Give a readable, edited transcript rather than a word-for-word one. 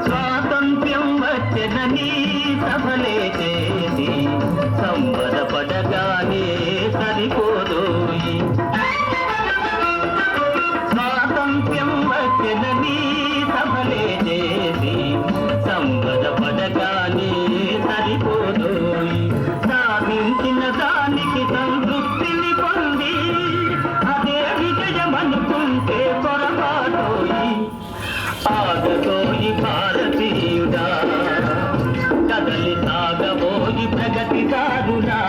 స్వాతంత్ర్యం వచ్చెనని సభలే చేసి సంబరపడగానే సరిపోదోయి. స్వాతంత్ర్యం వచ్చెనని సభలే చేసి సంబరపడగానే సరిపోదోయి. సాధించిన దానికి సంతృప్తిని పొంది అదే విజయమనుకుంటే పొరపాటోయి. ఆగబోయి భారతీయుడా, కదలి సాగబోయి ప్రగతిదారుడా.